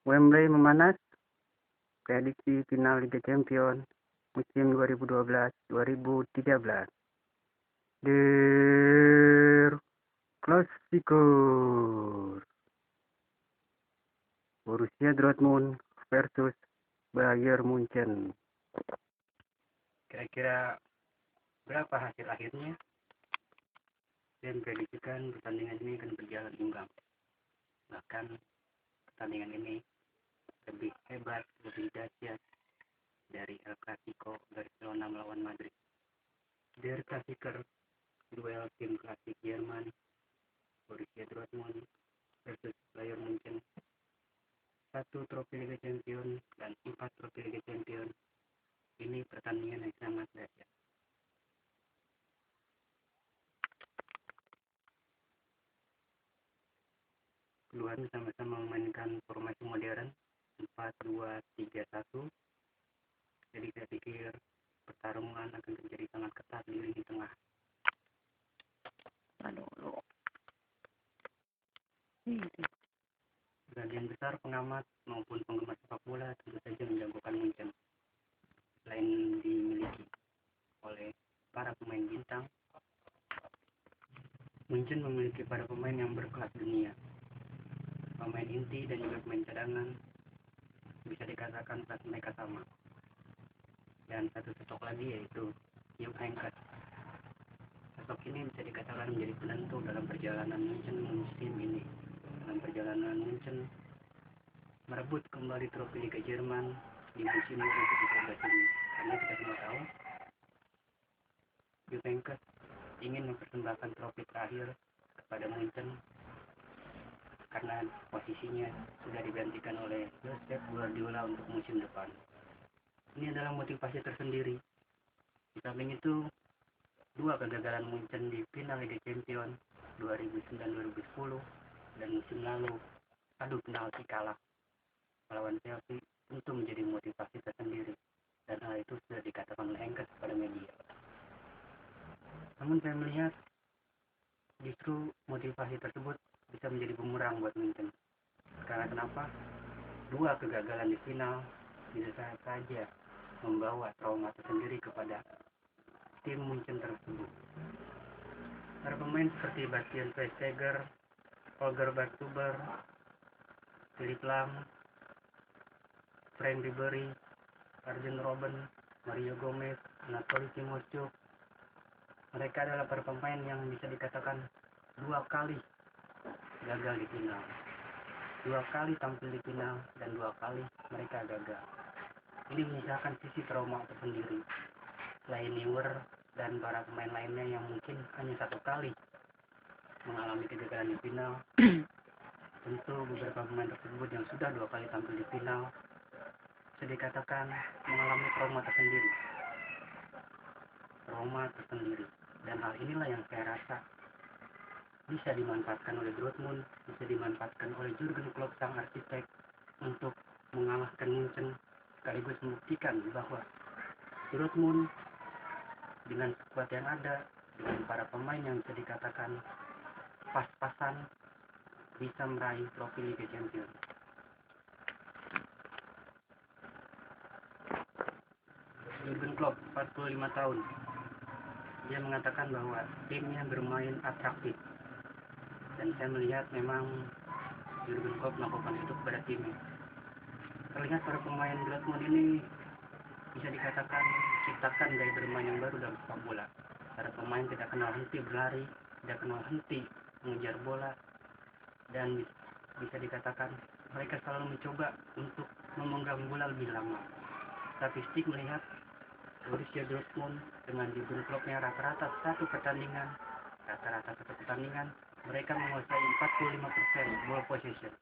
Wembley memanas, prediksi final Liga Champions musim 2012-2013. Der Klassiker. Borussia Dortmund versus Bayern Munchen. Kira-kira berapa hasil akhirnya? Dan prediksikan pertandingan ini akan berjalan imbang. Bahkan pertandingan ini lebih hebat, lebih dahsyat dari El Clasico Barcelona melawan Madrid. Der Klassiker, duel tim klasik Jerman, Borussia Dortmund versus Bayern Munchen. 1 trofi Liga Champions dan 4 trofi Liga Champions. Ini pertandingan yang sangat dahsyat. Keduanya sama-sama memainkan formasi modern 4-2-3-1. Jadi saya pikir pertarungan akan terjadi sangat ketat di lini tengah. Sebagian besar pengamat maupun penggemar sepak bola tentu saja menjagokan Munchen. Selain dimiliki oleh para pemain bintang, Munchen memiliki para pemain yang berkelas dunia. Pemain inti dan juga pemain cadangan bisa dikatakan kelas mereka sama. Dan satu sosok lagi yaitu Jupp Heynckes. Sosok ini bisa dikatakan menjadi penentu dalam perjalanan Munchen musim ini. Dalam perjalanan Munchen merebut kembali trofi Liga Jerman di musim 2013 ini. Karena kita semua tahu Jupp Heynckes ingin mempersembahkan trofi terakhir kepada Munchen karena posisinya sudah digantikan oleh Josep Guardiola untuk musim depan. Ini adalah motivasi tersendiri. Di samping itu, 2 kegagalan Munchen di final Liga Champions 2009-2010 dan musim lalu adu penalti kalah melawan Chelsea tentu menjadi motivasi tersendiri, dan hal itu sudah dikatakan oleh Heynckes kepada media. Namun saya melihat justru motivasi tersebut bisa menjadi bumerang buat Munchen. Karena kenapa? 2 kegagalan di final bisa saja membawa trauma tersendiri kepada tim Munchen tersebut. Para pemain seperti Bastian Schweinsteiger, Holger Badstuber, Philipp Lahm, Frank Ribery, Arjen Robben, Mario Gomez, Anatoly Timoshchuk, mereka adalah para pemain yang bisa dikatakan 2 kali gagal di final. 2 kali tampil di final dan 2 kali mereka gagal. Ini menyisakan sisi trauma tersendiri. Selain Neuer dan para pemain lainnya yang mungkin hanya 1 kali mengalami kegagalan di final, tentu beberapa pemain tersebut yang sudah 2 kali tampil di final bisa dikatakan mengalami trauma tersendiri. Dan hal inilah yang saya rasa bisa dimanfaatkan oleh Dortmund, bisa dimanfaatkan oleh Jurgen Klopp sang arsitek untuk mengalahkan Munchen, sekaligus membuktikan bahwa Dortmund dengan skuad yang ada, dengan para pemain yang bisa dikatakan pas-pasan, bisa meraih trofi Liga Champions. Jurgen Klopp, 45 tahun, dia mengatakan bahwa timnya bermain atraktif, dan saya melihat memang Jurgen Klopp melakukan itu kepada timnya. Terlihat para pemain Dortmund ini bisa dikatakan ciptakan gaya bermain yang baru dalam sepak bola. Para pemain tidak kenal henti berlari, tidak kenal henti mengejar bola, dan bisa dikatakan mereka selalu mencoba untuk memegang bola lebih lama. Statistik melihat Borussia Dortmund dengan Jurgen Klopp-nya rata-rata satu pertandingan mereka menguasai 45% ball possession.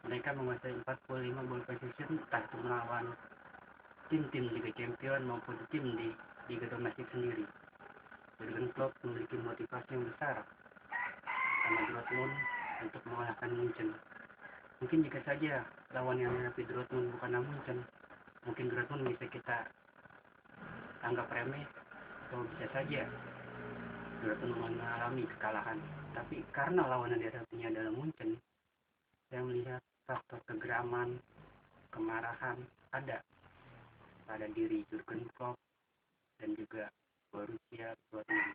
Mereka menguasai 45 ball possession, entah itu melawan tim-tim Liga Champions maupun tim di Liga domestik sendiri. Jurgen Klopp memiliki motivasi yang besar sama Dortmund untuk mengalahkan Munchen. Mungkin jika saja lawan yang menghadapi Dortmund bukanlah Munchen, mungkin Dortmund bisa kita anggap remeh, atau bisa saja Dortmund mengalami kekalahan. Tapi karena lawan yang dihadapinya adalah Munchen, saya melihat faktor kegeraman, kemarahan ada pada diri Jurgen Klopp dan juga Borussia Dortmund.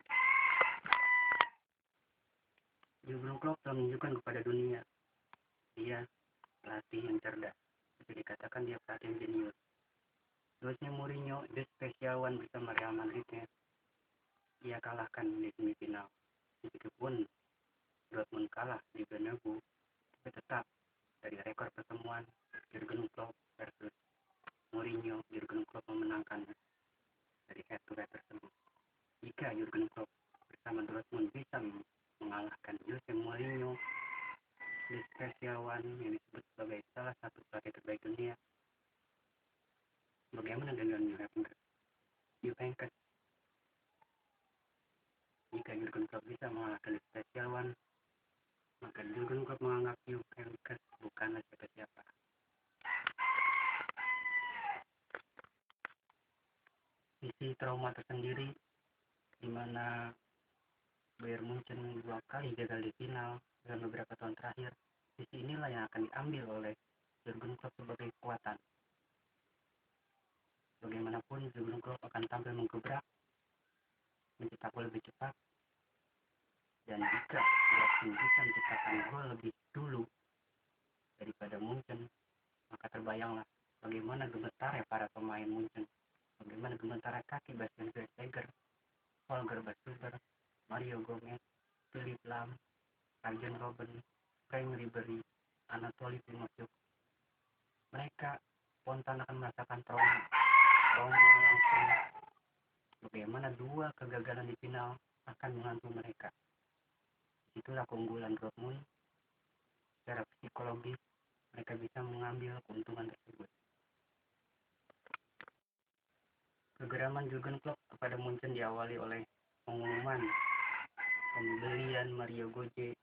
Jurgen Klopp telah menunjukkan kepada dunia dia pelatih yang cerdas. Bisa dikatakan dia pelatih yang jenius. Jose Mourinho, the special one bersama Real Madridnya, ia kalahkan di semifinal. Meskipun Dortmund kalah di Bernabeu, tapi tetap dari rekor pertemuan Jurgen Klopp versus Mourinho, Jurgen Klopp memenangkan dari head to head tersebut. Jika Jurgen Klopp bersama Dortmund bisa mengalahkan Jose Mourinho, the special one yang disebut sebagai salah satu pelatih terbaik dunia, bagaimana dengan Juventus? Jika Jurgen Klopp bisa mengalahkan the special one, maka Jurgen Klopp menganggap Juventus bukanlah siapa-siapa. Sisi trauma tersendiri di mana Bayern Munchen 2 kali gagal di final dalam beberapa tahun terakhir. Sisi inilah yang akan diambil oleh Jurgen Klopp sebagai kekuatan. Bagaimanapun Jurgen Klopp akan tampil menggebrak, mencetak gol lebih cepat, dan jika Dortmund bisa menciptakan gol lebih dulu daripada Munchen, maka terbayanglah bagaimana gemetarnya para pemain Munchen, bagaimana gemetarnya kaki Bastian Schweinsteiger, Holger Bastüber, Mario Gomez, Philipp Lahm, Arjen Robben, Frank Ribery, Anatoly Timoshuk. Mereka spontan akan merasakan trauma langsung. Bagaimana 2 kegagalan di final akan menghantui mereka. Itulah keunggulan Dortmund. Secara psikologis mereka bisa mengambil keuntungan tersebut. Kegeraman Jurgen Klopp kepada Munchen diawali oleh pengumuman pembelian Mario Götze,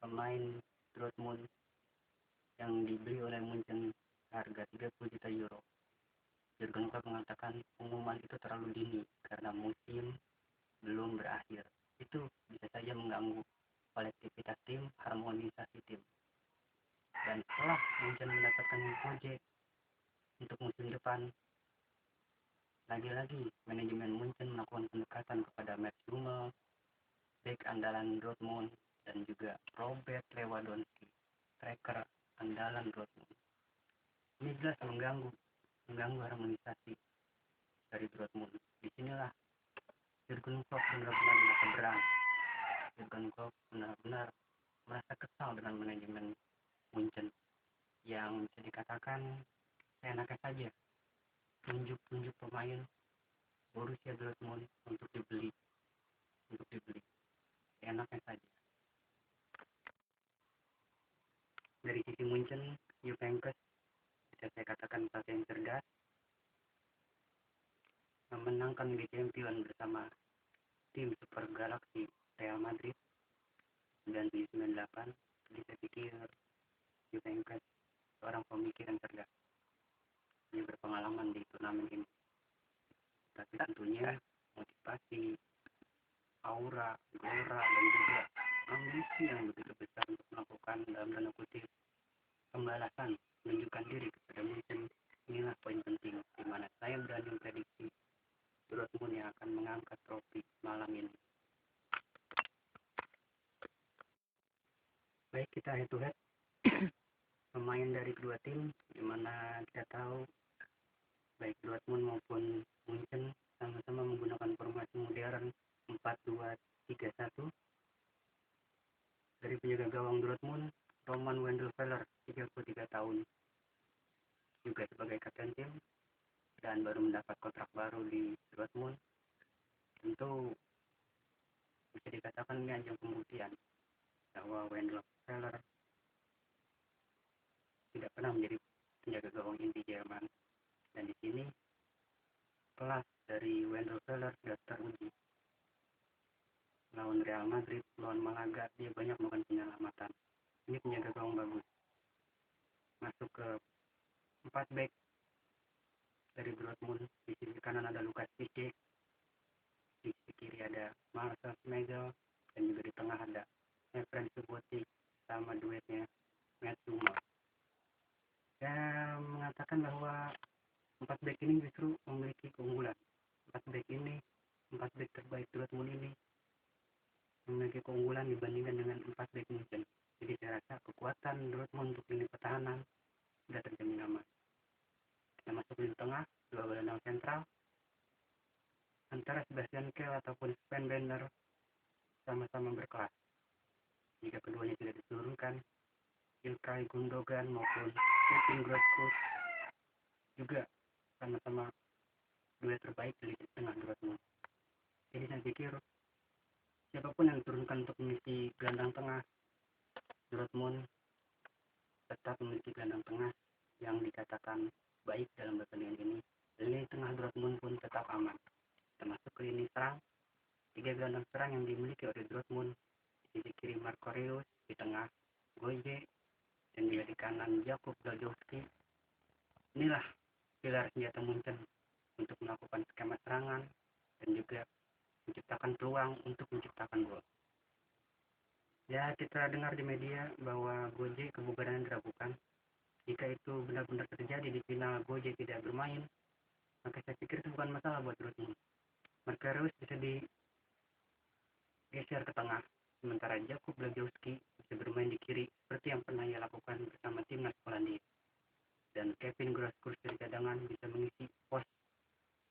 pemain Dortmund yang dibeli oleh Munchen harga 30 juta euro. Jurgen Klopp mengatakan pengumuman itu terlalu dini karena musim belum berakhir. Itu bisa saja mengganggu kolektivitas tim, harmonisasi tim. Dan setelah Munchen mendapatkan Götze untuk musim depan, lagi-lagi manajemen Munchen melakukan pendekatan kepada Mats Hummels, bek andalan Dortmund, dan juga Robert Lewandowski, striker andalan Dortmund. Ini jelas mengganggu harmonisasi dari Dortmund. Disinilah Jurgen Klopp benar-benar berperang. Jurgen Klopp benar-benar merasa kesal dengan manajemen Munchen yang bisa dikatakan seenaknya saja tunjuk pemain Borussia Dortmund untuk dibeli seenaknya saja. Dari sisi Munchen, Juventus bisa saya katakan pelatih yang cerdas, memenangkan Liga Champions bersama tim Super Galaxy Real Madrid 1998. Jadi saya pikir Juventus seorang pemikiran cerdas. Dia berpengalaman di turnamen ini. Tapi tentunya motivasi, aura, gelora, dan juga ambisi yang begitu besar untuk melakukan dalam tanda kutip pembalasan, menunjukkan diri kepada Munchen. Inilah poin penting di mana saya berani memprediksi Dortmund yang akan mengangkat trofi malam ini. Baik, kita head to head pemain dari kedua tim, di mana kita tahu baik Dortmund maupun Munchen sama-sama menggunakan formasi modern 4-2-3-1. Dari penjaga gawang Dortmund, Roman Wendelfeller, 33 tahun, juga sebagai kapten tim dan baru mendapat kontrak baru di Dortmund. Tentu bisa dikatakan ini ajang pembuktian bahwa Wendelfeller tidak pernah menjadi penjaga gawang inti Jerman, dan di sini kelas dari Wendelfeller sudah teruji. Lawan Real Madrid, lawan Malaga, dia banyak melakukan penyelamatan. Ini penjaga gawang bagus. Masuk ke 4 back dari Dortmund. Di sisi kanan ada Lukas Piszczek, di sisi kiri ada Marcel Schmeichel, dan juga di tengah ada Efren Subotic sama duetnya Matsuma. Saya mengatakan bahwa 4 back ini justru memiliki keunggulan. 4 back terbaik Dortmund ini memiliki keunggulan dibandingkan dengan 4 back Munchen. Jadi saya rasa kekuatan Dortmund untuk lini pertahanan sudah terjamin aman. Kita masuk lini tengah, dua gelandang sentral antara Sebastian Kehl ataupun Sven Bender sama-sama berkelas. Jika keduanya tidak diturunkan, Ilkay Gundogan maupun Kevin Grosskopf juga sama-sama duet terbaik di lini tengah Dortmund. Jadi saya pikir siapapun yang diturunkan untuk mengisi gelandang tengah Dortmund tetap memiliki gelandang tengah yang dikatakan baik dalam pertandingan ini. Lini tengah Dortmund pun tetap aman. Termasuk ke lini serang, 3 gelandang serang yang dimiliki oleh Dortmund. Di sisi kiri Marco Reus, di tengah Goye, dan juga di kanan Jakub Blachowski. Inilah pilar senjata Munchen untuk melakukan skema serangan dan juga menciptakan peluang untuk menciptakan gol. Ya, kita dengar di media bahwa Goje kebugaran diragukan. Jika itu benar-benar terjadi di final Goje tidak bermain, maka saya pikir itu bukan masalah buat Dortmund. Marco Reus bisa digeser ke tengah, sementara Jakub Blachowski bisa bermain di kiri seperti yang pernah ia lakukan bersama timnas Polandia. Dan Kevin Grosskopf dari cadangan bisa mengisi pos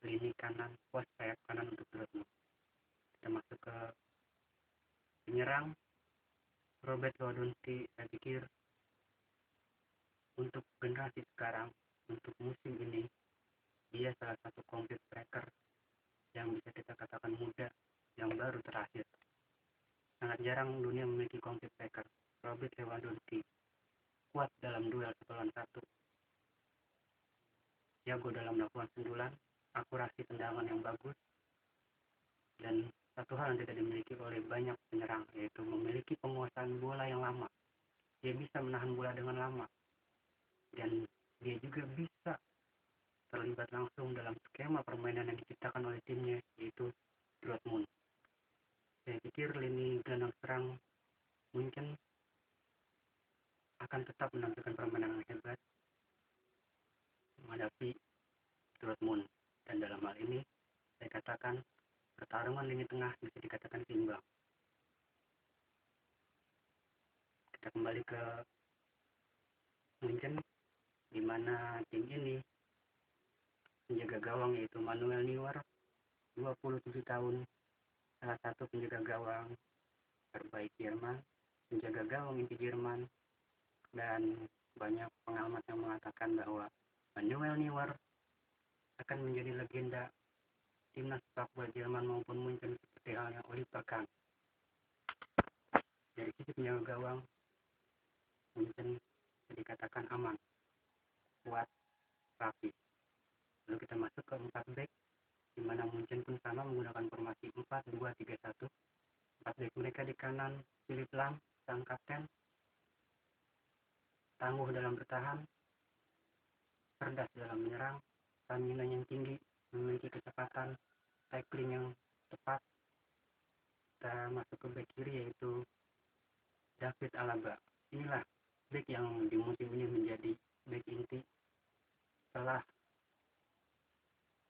lini kanan, pos sayap kanan untuk Dortmund. Kita masuk ke penyerang. Robert Lewandowski, saya pikir untuk generasi sekarang, untuk musim ini, dia salah satu complete striker yang bisa kita katakan muda, yang baru terakhir. Sangat jarang dunia memiliki complete striker. Robert Lewandowski kuat dalam duel 1-1, jago dalam melakukan sundulan, akurasi tendangan yang bagus, dan satu hal yang tidak dimiliki oleh banyak penyerang, yaitu memiliki penguasaan bola yang lama. Dia bisa menahan bola dengan lama, dan dia juga bisa terlibat langsung dalam skema permainan yang diciptakan oleh timnya, yaitu Dortmund. Saya pikir lini gelandang serang mungkin akan tetap menampilkan permainan yang hebat menghadapi Dortmund, dan dalam hal ini saya katakan pertarungan lini tengah bisa dikatakan seimbang. Kita kembali ke Munchen, di mana tim ini penjaga gawang yaitu Manuel Neuer, 27 tahun, salah satu penjaga gawang terbaik Jerman, penjaga gawang inti Jerman, dan banyak pengamat yang mengatakan bahwa Manuel Neuer akan menjadi legenda timnas sepak bola Jerman maupun Munchen seperti halnya Oliver Kahn. Dari sisi penjaga gawang, Munchen bisa dikatakan aman, kuat, rapi. Lalu kita masuk ke 4 back, di mana Munchen pun sama menggunakan formasi 4-2-3-1. 4 back mereka di kanan Philipp Lahm, sang kapten, tangguh dalam bertahan, cerdas dalam menyerang, stamina yang tinggi, memiliki kecepatan, tackling yang tepat. Kita masuk ke back kiri yaitu David Alaba. Inilah back yang di musim ini menjadi back inti setelah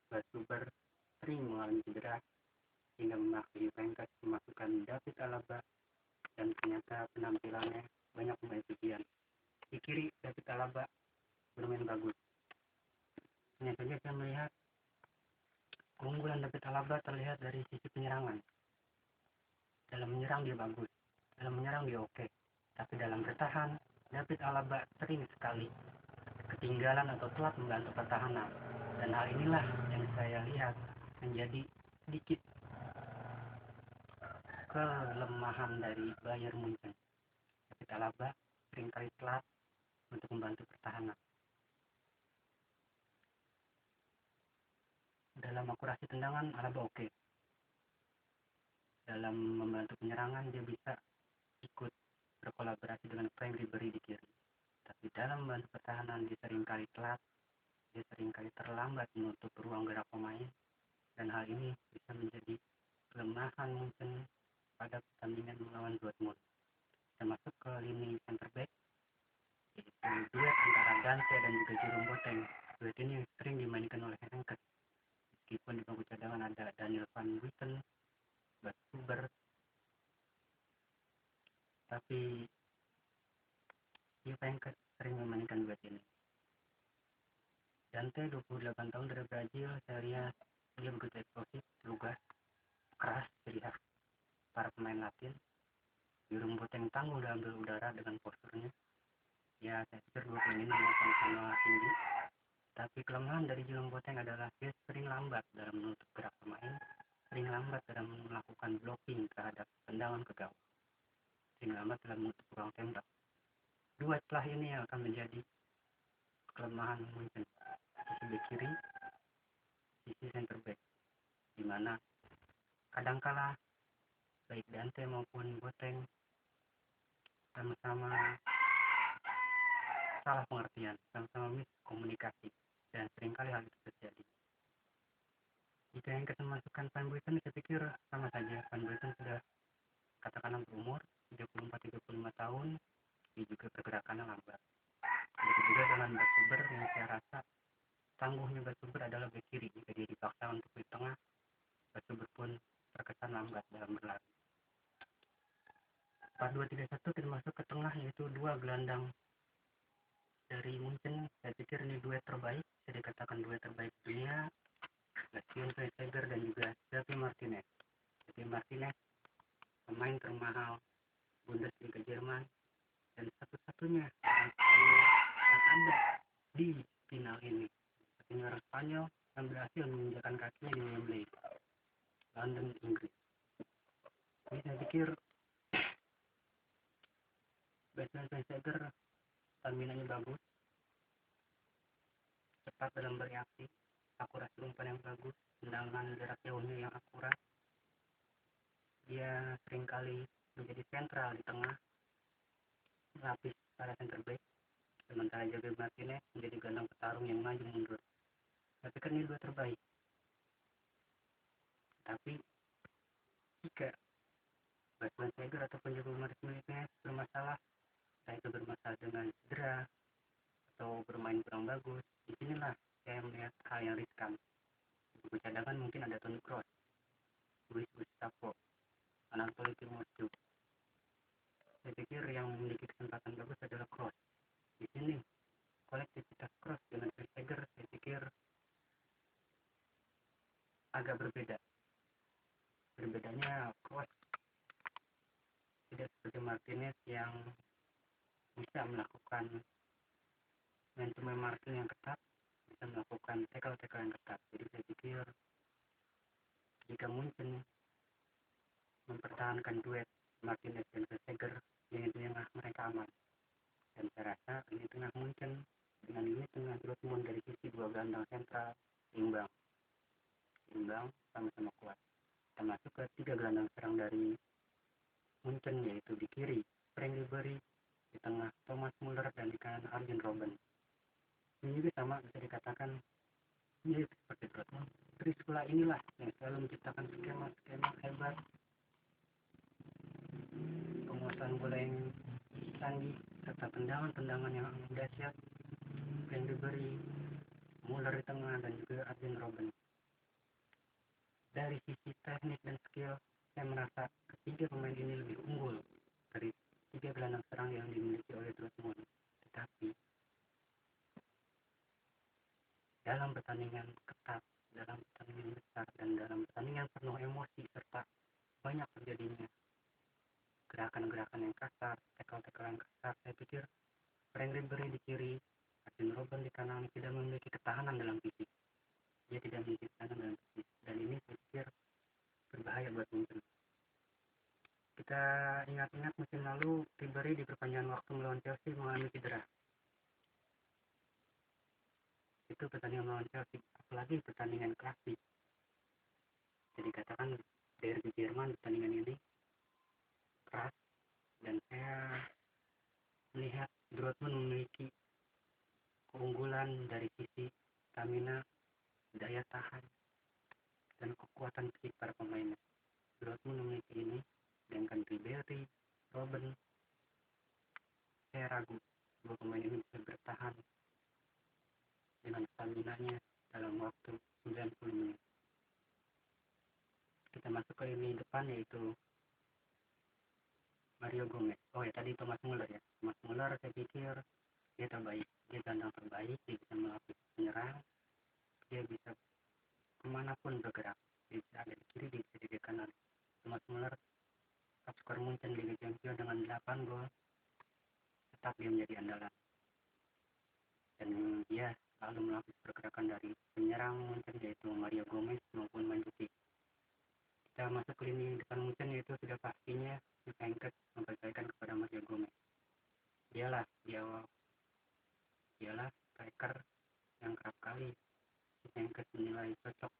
Basuber sering mengalami cedera hingga memaksa Juventus memasukkan David Alaba, dan ternyata penampilannya banyak menuai pujian. Di kiri David Alaba bermain bagus. Hanya saja saya melihat keunggulan David Alaba terlihat dari sisi penyerangan. Dalam menyerang dia bagus, dalam menyerang dia oke, tapi dalam bertahan David Alaba sering sekali ketinggalan atau telat membantu pertahanan, dan hal inilah yang saya lihat menjadi sedikit kelemahan dari Bayern Munchen. David Alaba seringkali telat untuk membantu pertahanan. Dalam akurasi tendangan Alaba oke. Dalam membantu penyerangan dia bisa ikut berkolaborasi dengan Frank Ribery di kiri. Tapi dalam membantu pertahanan dia seringkali telat, dia seringkali terlambat menutup ruang gerak pemain, dan hal ini bisa menjadi kelemahan Munchen pada pertandingan melawan Dortmund. Kita masuk ke lini center back. yaitu duet antara Dante dan juga Jerome Boateng. Duet ini sering dimainkan oleh Henkes, meskipun di bangku cadangan ada Daniel Van Buiten, Bas Huber, tapi Henkes sering memainkan duet ini. Dante 28 tahun dari Brazil, saya lihat dia begitu eksplosif, lugas, keras, ciri khas para pemain Latin. Jerome Boateng tangguh dalam duel udara dengan posturnya. Ya, saya pikir dua pemain ini sama-sama tinggi. Tapi kelemahan dari Jerome Boateng adalah dia sering lambat dalam menutup gerak pemain, sering lambat dalam melakukan blocking terhadap tendangan ke gawang, sering lambat dalam menutup ruang tembak. Dua celah ini yang akan menjadi kelemahan mungkin sisi bek kiri, sisi center back, di mana kadangkala baik Dante maupun Boateng sama-sama salah pengertian, sama-sama miskomunikasi, dan seringkali hal itu terjadi. Jika yang kita masukkan Van Buiten, saya pikir sama saja. Van Buiten sudah katakanlah berumur 34-35 tahun, dia juga pergerakannya lambat. Begitu juga dengan Bas Huber yang saya rasa tangguhnya Bas Huber adalah bek kiri. Jika dia dipaksa untuk di tengah, Bas Huber pun terkesan lambat dalam berlari. 4-2-3-1 kita masuk ke tengah, yaitu dua gelandang dari Munchen. Saya pikir ini duet terbaik, bisa dikatakan duet terbaik dunia. Bastian Schweinsteiger dan juga Javi Martinez. Javi Martinez pemain termahal Bundesliga Jerman dan satu-satunya orang Spanyol yang ada di final ini. Satunya orang Spanyol yang berhasil menginjakan kakinya di Wembley, London, Inggris. Jadi saya pikir Bastian Schweinsteiger staminanya bagus, cepat dalam bereaksi, akurasi umpan yang bagus, tendangan jarak jauhnya yang akurat. Dia seringkali menjadi sentral di tengah, melapis para center back, sementara Javier Martinez menjadi gelandang petarung yang maju mundur. Tapi kan ini dua terbaik. Tapi jika Bastian Schweinsteiger ataupun Javier Martinez bermasalah, entah itu bermasalah dengan cedera atau bermain kurang bagus, disinilah saya melihat hal yang riskan. Di cadangan mungkin ada Toni Kroos, Luis Gustavo, Anatoli Timoscu. Saya pikir yang memiliki kesempatan bagus adalah Kroos. Di sini kolektivitas Kroos dengan Schweinsteiger saya pikir agak berbeda. Berbedanya Kroos tidak seperti Martinez yang bisa melakukan man-to-man marking yang ketat, bisa melakukan tackle-tackle yang ketat. Jadi saya pikir jika Munchen mempertahankan duet Martinez dan Schweinsteiger, lini tengah mereka aman. Dan saya rasa lini tengah Munchen dengan lini tengah Dortmund dari sisi dua gelandang sentral imbang sama-sama kuat. Kita masuk ke tiga gelandang serang dari Munchen, yaitu di kiri Frank Ribery, di tengah Thomas Müller, dan di kanan Arjen Robben. Ini juga sama, bisa dikatakan mirip seperti Dortmund. Trisula inilah yang selalu menciptakan skema hebat, penguasaan bola yang canggih, serta tendangan-tendangan yang dahsyat. Frank Ribery, Müller di tengah, dan juga Arjen Robben. Dari sisi teknik dan skill, saya merasa ketiga pemain ini lebih unggul dari tiga gelandang serang yang dimiliki oleh Dortmund. Tetapi dalam pertandingan ketat, dalam pertandingan besar, dan dalam pertandingan penuh emosi serta banyak terjadinya gerakan-gerakan yang kasar, tackle-tackle yang kasar, saya pikir Frank Ribery di kiri, Arjen Robben di kanan tidak memiliki ketahanan dalam fisik. Dia tidak memiliki ketahanan dalam fisik, dan ini saya pikir berbahaya buat Munchen. Kita ingat-ingat musim lalu Ribery di perpanjangan waktu melawan Chelsea mengalami cedera. Itu pertandingan melawan Chelsea, apalagi pertandingan klasik. Jadi katakan derby Jerman pertandingan ini keras, dan saya melihat Dortmund memiliki keunggulan dari sisi stamina, daya tahan, dan kekuatan fisik para pemainnya. Dortmund memiliki ini, sedangkan Ribery, Robben, saya ragu dua pemain ini bisa bertahan dengan stamina-nya dalam waktu 90 menit. Kita masuk ke lini depan yaitu Mario Gomez. Oh ya, tadi Thomas Muller ya. Thomas Muller saya pikir dia terbaik, dia gelandang terbaik, dia bisa melapis penyerang, dia bisa kemanapun bergerak, dia bisa ada di kiri, dia bisa di kanan. Thomas Muller top skor Munchen Liga Champions dengan 8 gol, tetap dia menjadi andalan. Dan dia selalu melapis pergerakan dari penyerang Munchen yaitu Mario Gomez maupun Mandzukic. Kita masuk ke lini depan Munchen yaitu sudah pastinya Juventus mempercayakan kepada Mario Gomez. Dialah striker yang kerap kali Juventus menilai cocok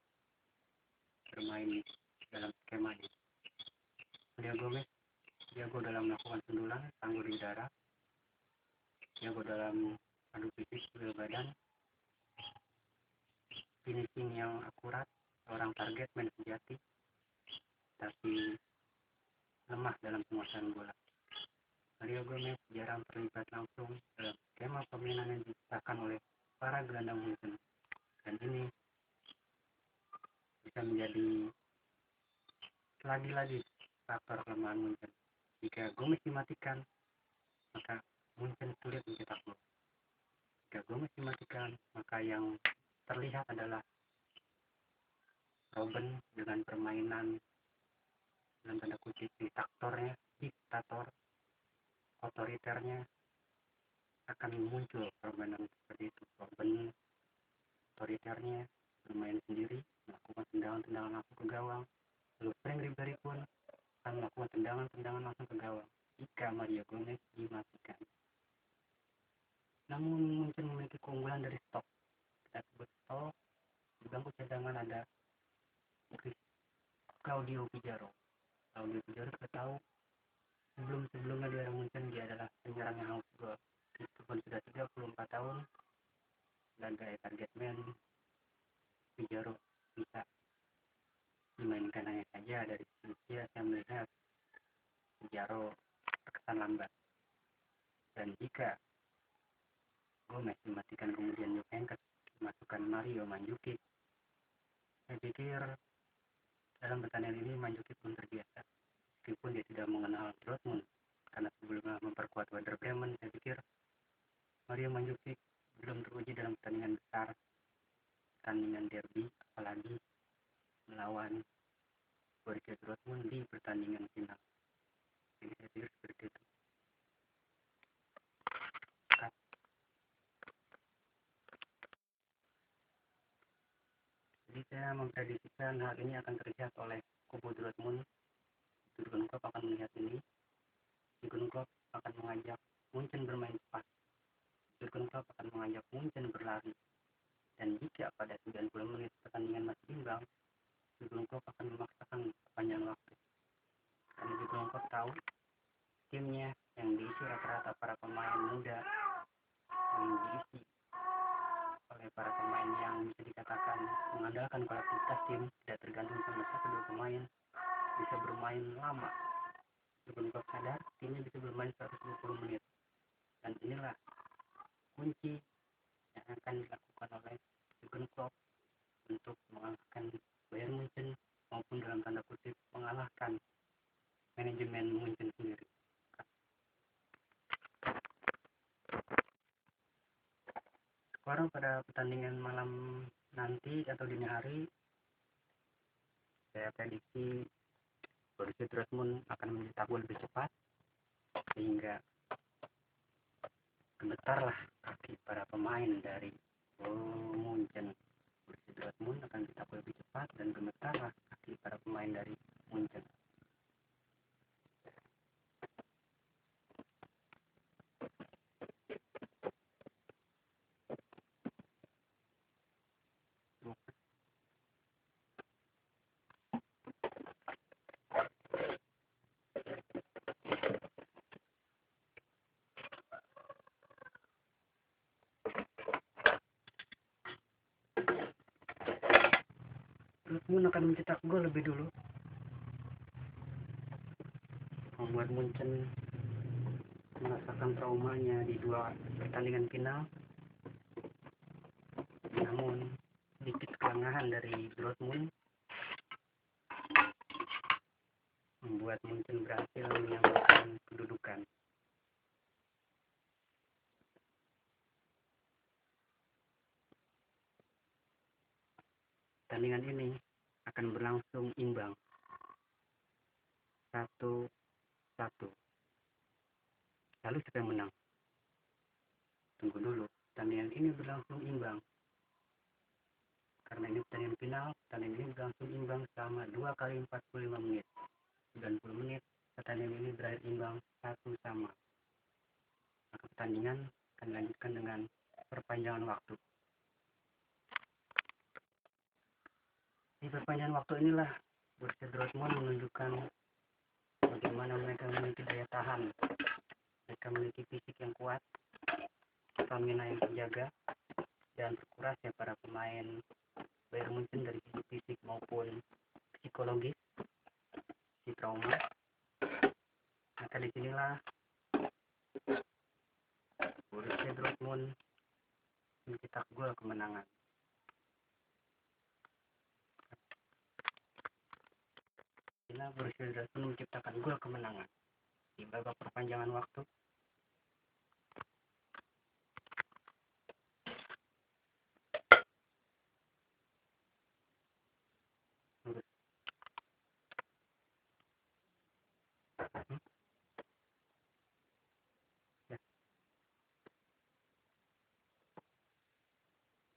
bermain dalam skemanya. Mario Gomez jago dalam melakukan sundulan, tangguh di udara, jago dalam adu fisik, duel badan, finishing yang akurat, seorang target man sejati, tapi lemah dalam penguasaan bola. Mario Gomez jarang terlibat langsung dalam skema permainan yang diciptakan oleh para gelandang Munchen, dan ini bisa menjadi lagi-lagi faktor kelemahan Munchen. Jika Gomez dimatikan, maka Munchen sulit mencetak gol. Jika Gomez dimatikan, maka yang terlihat adalah Robben dengan permainan dalam tanda kutip diktator, otoriternya akan muncul permainan seperti itu. Robben otoriternya bermain sendiri, melakukan tendangan-tendangan langsung ke gawang, lalu Frank Ribery pun akan melakukan tendangan-tendangan langsung ke gawang jika Mario Gomez dimatikan. Namun Munchen memiliki keunggulan dari stok. Kita sebut stok, di bangku cadangan ada Claudio Pizarro. Claudio Pizarro kita tahu sebelumnya di Munchen dia adalah penyerang yang haus gol. Meskipun sudah 34 tahun, sebagai target man, Pizarro bisa dimainkan hanya saja dari usia saya melihat Pizarro terkesan lambat. Dan jika Gomez dimatikan kemudian Juventus memasukkan Mario Mandzukic, saya pikir dalam pertandingan ini Mandzukic pun terbiasa. Meskipun dia tidak mengenal Dortmund karena sebelumnya memperkuat Werder Bremen, saya pikir Mario Mandzukic belum teruji dalam pertandingan besar, pertandingan derby, apalagi melawan Borussia Dortmund di pertandingan final. Jadi saya pikir seperti itu. Jadi saya memprediksikan hal ini akan terlihat oleh kubu Dortmund. Jurgen Klopp akan melihat ini. Jurgen Klopp akan mengajak Munchen bermain cepat. Jurgen Klopp akan mengajak Munchen berlari. Dan jika pada 90 menit pertandingan masih imbang, Jurgen Klopp akan memaksakan sepanjang waktu. Karena Jurgen Klopp tahu timnya yang diisi rata-rata para pemain muda, yang diisi oleh para pemain yang bisa dikatakan mengandalkan kolektivitas tim, tidak tergantung sama satu dua pemain, bisa bermain lama. Jurgen Klopp sadar timnya bisa bermain 120 menit, dan inilah kunci yang akan dilakukan oleh Jurgen Klopp untuk mengalahkan Bayern Munchen maupun dalam tanda kutip mengalahkan manajemen Munchen sendiri. Sekarang pada pertandingan malam nanti atau dini hari, saya prediksi Borussia Dortmund akan mencetak gol lebih cepat sehingga gemetarlah kaki para pemain dari Munchen. Borussia Dortmund akan mencetak gol lebih cepat dan gemetarlah kaki para pemain dari Munchen. Dortmund akan mencetak gol lebih dulu, membuat Munchen merasakan traumanya di 2 pertandingan final, namun sedikit kelengahan dari Dortmund membuat Munchen berhasil menyamakan kedudukan. Pertandingan ini akan berlangsung imbang 1-1. Lalu siapa yang menang? Tunggu dulu, pertandingan ini berlangsung imbang. Karena ini pertandingan final, pertandingan ini berlangsung imbang selama 2 kali 45 menit. 90 menit, pertandingan ini berakhir imbang 1-1. Maka pertandingan akan dilanjutkan dengan perpanjangan waktu. Di perpanjangan waktu inilah Borussia Dortmund menunjukkan bagaimana mereka memiliki daya tahan. Mereka memiliki fisik yang kuat, stamina yang terjaga, dan terkurasnya para pemain Bayern Munchen dari sisi fisik maupun psikologis, di trauma. Maka disinilah Borussia Dortmund mencetak gol kemenangan. Inilah Borussia Dortmund menciptakan gol kemenangan di babak perpanjangan waktu.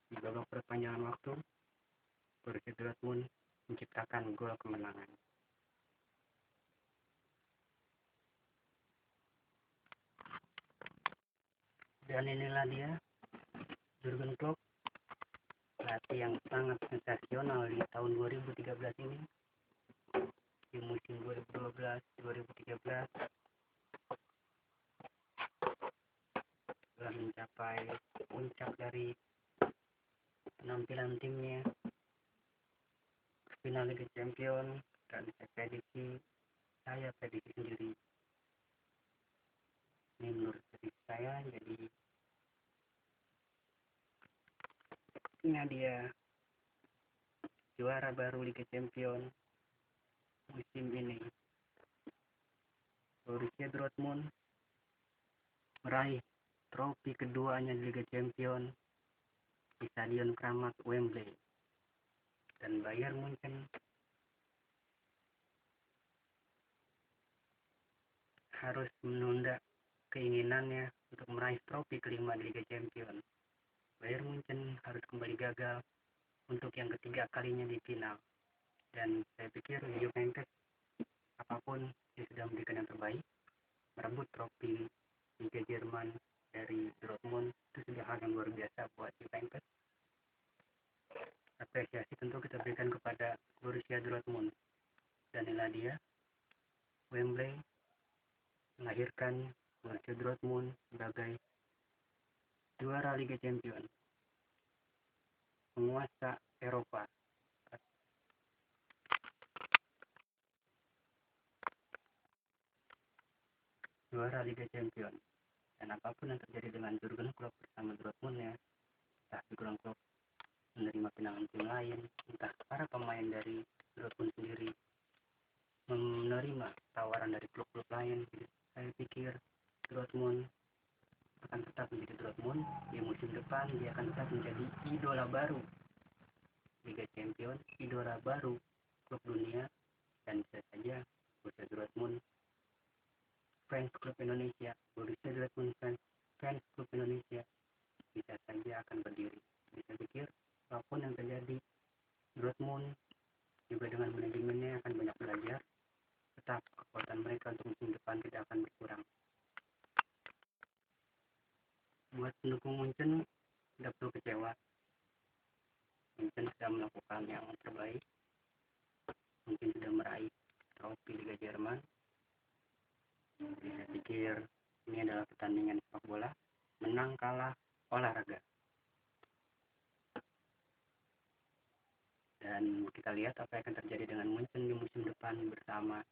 Di babak perpanjangan waktu, Borussia Dortmund menciptakan gol kemenangan. Dan inilah dia, Jurgen Klopp, pelatih yang sangat sensasional di tahun 2013 ini. Di musim 2012-2013 telah mencapai puncak dari penampilan timnya ke final Liga Champions, dan saya prediksi sendiri ini menurut prediksi saya, jadi ini dia juara baru Liga Champions musim ini. Borussia Dortmund meraih trofi keduanya di Liga Champions di Stadion Keramat Wembley, dan Bayern Munchen harus menunda keinginannya untuk meraih trofi kelima di Liga Champions. Bayern Munchen harus kembali gagal untuk yang ketiga kalinya di final, dan saya pikir Juventus apapun dia sudah memberikan yang terbaik. Merebut trofi Liga Jerman dari Dortmund itu sudah hal yang luar biasa buat Juventus. Apresiasi tentu kita berikan kepada Borussia Dortmund, dan inilah dia Wembley melahirkan Borussia Dortmund sebagai juara Liga Champions, penguasa Eropa. Juara Liga Champions. Dan apapun yang terjadi dengan Jurgen Klopp bersama Dortmundnya, entah Jurgen Klopp menerima pinangan tim lain, entah para pemain dari Dortmund sendiri menerima tawaran dari klub-klub lain, saya pikir Dortmund akan tetap menjadi Dortmund. Di musim depan dia akan tetap menjadi idola baru Liga Champions, idola baru klub dunia, dan bisa saja Borussia Dortmund fans klub Indonesia, Borussia Dortmund fans klub Indonesia bisa saja akan berdiri. Bisa pikir apapun yang terjadi, Dortmund juga dengan manajemennya akan banyak belajar. Tetap kekuatan mereka untuk musim depan tidak akan berkurang. Buat pendukung Munchen tidak perlu kecewa. Munchen sudah melakukan yang terbaik. Mungkin sudah meraih trofi Liga Jerman. Saya pikir ini adalah pertandingan sepak bola, menang kalah olahraga. Dan kita lihat apa yang akan terjadi dengan Munchen di musim depan bersama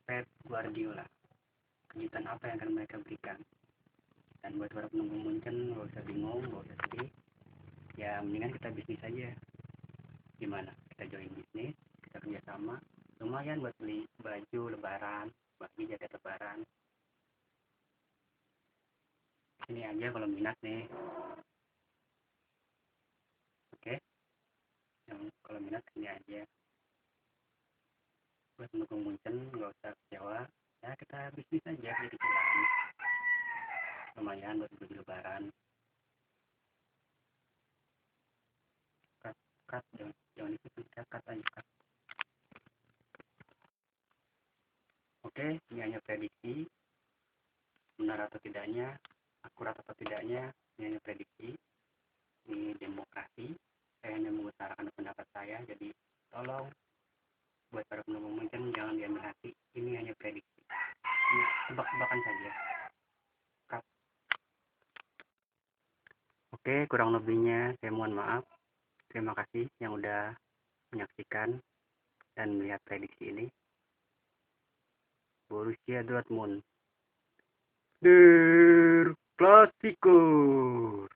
Pep Guardiola. kejutan apa yang akan mereka berikan. Dan buat para penunggu Munchen, nggak usah bingung, nggak usah sedih, ya mendingan kita bisnis aja. Gimana kita join bisnis, kita kerjasama, lumayan buat beli baju lebaran, bagi jaket lebaran. Ini aja kalau minat nih. Oke, yang kalau minat ini aja. Buat mendukung Munchen nggak usah kecewa, ya kita bisnis aja jadi jalan, lumayan buat baju lebaran. Cut jangan itu cut aja. Oke, ini hanya prediksi, benar atau tidaknya, akurat atau tidaknya, ini hanya prediksi. Ini demokrasi, saya hanya mengutarakan pendapat saya, jadi tolong buat para pendukung Munchen jangan diambil hati, ini hanya prediksi, ini tebak-tebakan saja. Cut. Oke, kurang lebihnya saya mohon maaf. Terima kasih yang udah menyaksikan dan melihat prediksi ini. Borussia Dortmund, Der Klassiker.